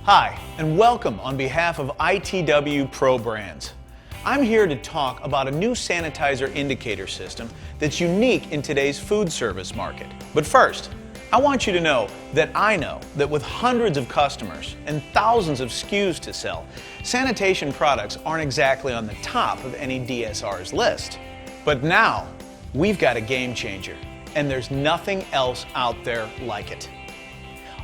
Hi, and welcome on behalf of ITW Pro Brands. I'm here to talk about a new sanitizer indicator system that's unique in today's food service market. But first, I want you to know that with hundreds of customers and thousands of SKUs to sell, sanitation products aren't exactly on the top of any DSR's list. But now, we've got a game changer, and there's nothing else out there like it.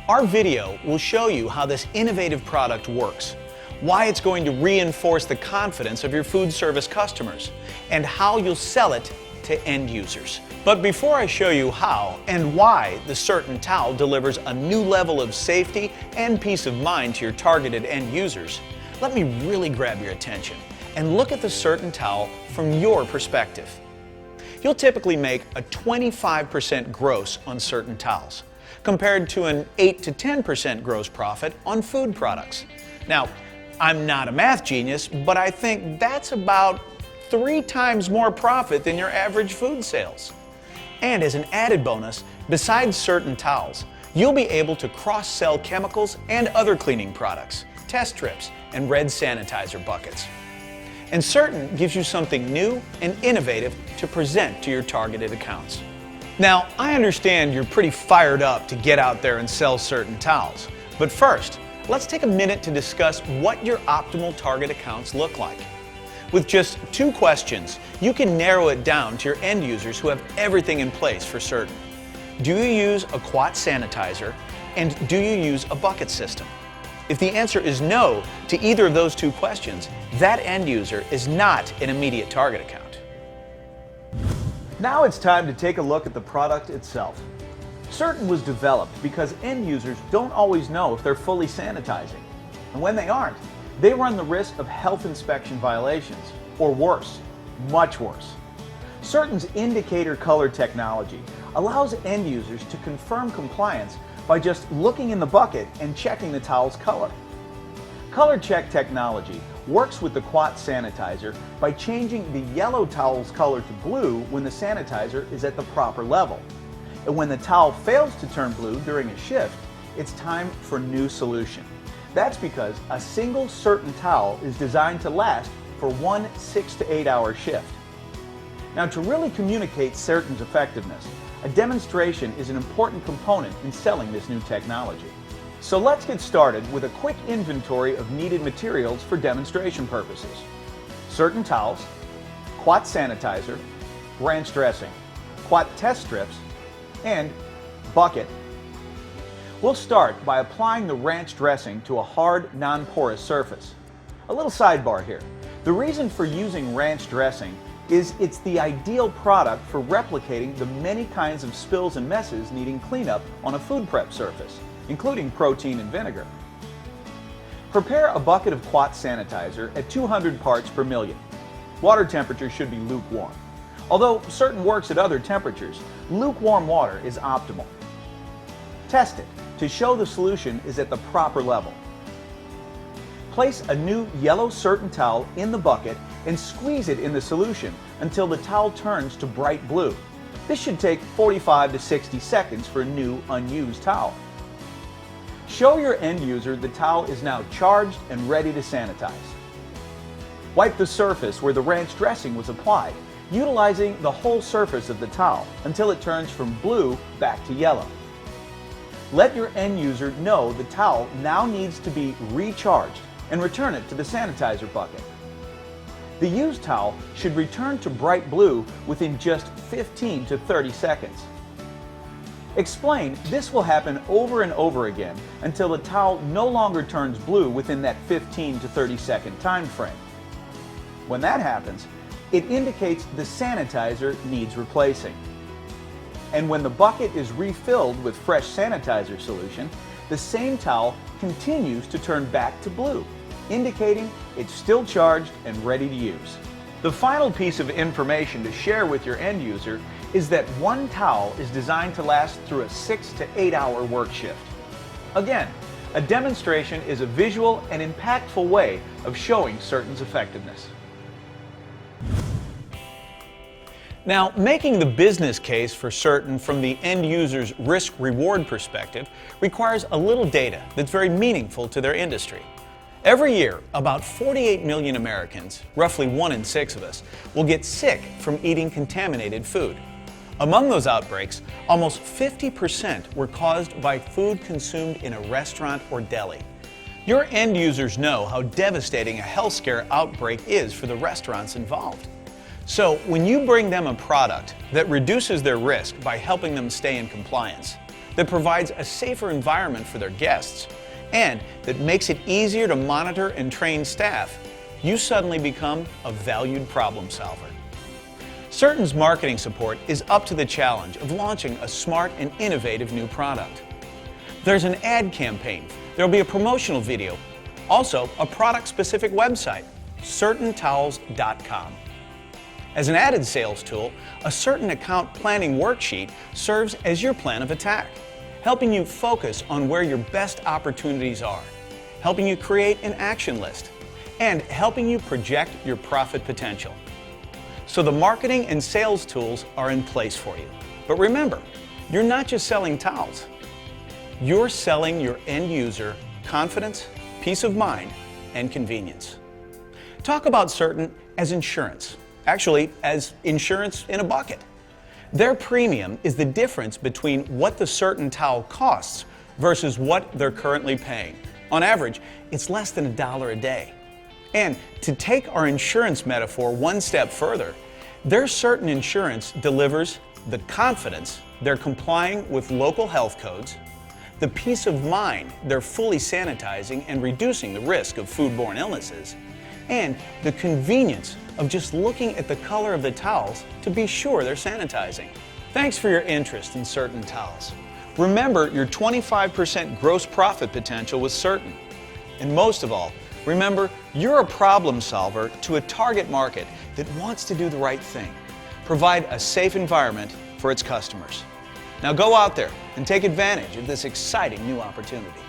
Our video will show you how this innovative product works, why it's going to reinforce the confidence of your food service customers, and how you'll sell it to end users. But before I show you how and why the Sertun Towel delivers a new level of safety and peace of mind to your targeted end users, let me really grab your attention and look at the Sertun Towel from your perspective. You'll typically make a 25% gross on Sertun Towels, compared to an 8 to 10% gross profit on food products. Now, I'm not a math genius, but I think that's about 3 times more profit than your average food sales. And as an added bonus, besides Sertun Towels, you'll be able to cross-sell chemicals and other cleaning products, test strips, and red sanitizer buckets. And Sertun gives you something new and innovative to present to your targeted accounts. Now, I understand you're pretty fired up to get out there and sell Sertun Towels, but first, let's take a minute to discuss what your optimal target accounts look like. With just 2 questions, you can narrow it down to your end users who have everything in place for Sertun. Do you use a quat sanitizer, and do you use a bucket system? If the answer is no to either of those 2 questions, that end user is not an immediate target account. Now it's time to take a look at the product itself. Sertun was developed because end users don't always know if they're fully sanitizing. And when they aren't, they run the risk of health inspection violations, or worse, much worse. Sertun's indicator color technology allows end users to confirm compliance by just looking in the bucket and checking the towel's color. Color check technology works with the quat sanitizer by changing the yellow towel's color to blue when the sanitizer is at the proper level. And when the towel fails to turn blue during a shift, it's time for new solution. That's because a single Sertun towel is designed to last for one 6 to 8 hour shift. Now, to really communicate Sertun's effectiveness, a demonstration is an important component in selling this new technology. So let's get started with a quick inventory of needed materials for demonstration purposes. Sertun towels, quat sanitizer, ranch dressing, quat test strips, and bucket. We'll start by applying the ranch dressing to a hard, non-porous surface. A little sidebar here. The reason for using ranch dressing is it's the ideal product for replicating the many kinds of spills and messes needing cleanup on a food prep surface, including protein and vinegar. Prepare a bucket of quat sanitizer at 200 parts per million. Water temperature should be lukewarm. Although Sertun works at other temperatures, lukewarm water is optimal. Test it to show the solution is at the proper level. Place a new yellow Sertun towel in the bucket and squeeze it in the solution until the towel turns to bright blue. This should take 45 to 60 seconds for a new, unused towel. Show your end user the towel is now charged and ready to sanitize. Wipe the surface where the ranch dressing was applied, utilizing the whole surface of the towel until it turns from blue back to yellow. Let your end user know the towel now needs to be recharged and return it to the sanitizer bucket. The used towel should return to bright blue within just 15 to 30 seconds. Explain this will happen over and over again until the towel no longer turns blue within that 15 to 30 second time frame. When that happens, it indicates the sanitizer needs replacing. And when the bucket is refilled with fresh sanitizer solution, the same towel continues to turn back to blue, indicating it's still charged and ready to use. The final piece of information to share with your end user is that one towel is designed to last through a 6 to 8 hour work shift. Again, a demonstration is a visual and impactful way of showing Sertun's effectiveness. Now, making the business case for Sertun from the end user's risk-reward perspective requires a little data that's very meaningful to their industry. Every year, about 48 million Americans, roughly 1 in 6 of us, will get sick from eating contaminated food. Among those outbreaks, almost 50% were caused by food consumed in a restaurant or deli. Your end users know how devastating a health scare outbreak is for the restaurants involved. So, when you bring them a product that reduces their risk by helping them stay in compliance, that provides a safer environment for their guests, and that makes it easier to monitor and train staff, you suddenly become a valued problem solver. Sertun's marketing support is up to the challenge of launching a smart and innovative new product. There's an ad campaign, there'll be a promotional video, also a product-specific website, sertuntowels.com. As an added sales tool, a Sertun account planning worksheet serves as your plan of attack, helping you focus on where your best opportunities are, helping you create an action list, and helping you project your profit potential. So the marketing and sales tools are in place for you. But remember, you're not just selling towels. You're selling your end user confidence, peace of mind, and convenience. Talk about Sertun as insurance. Actually, as insurance in a bucket. Their premium is the difference between what the Sertun towel costs versus what they're currently paying. On average, it's less than $1 a day. And to take our insurance metaphor one step further, their Sertun insurance delivers the confidence they're complying with local health codes, the peace of mind they're fully sanitizing and reducing the risk of foodborne illnesses, and the convenience of just looking at the color of the towels to be sure they're sanitizing. Thanks for your interest in Sertun Towels. Remember your 25% gross profit potential with Sertun. And most of all, remember you're a problem solver to a target market that wants to do the right thing, provide a safe environment for its customers. Now go out there and take advantage of this exciting new opportunity.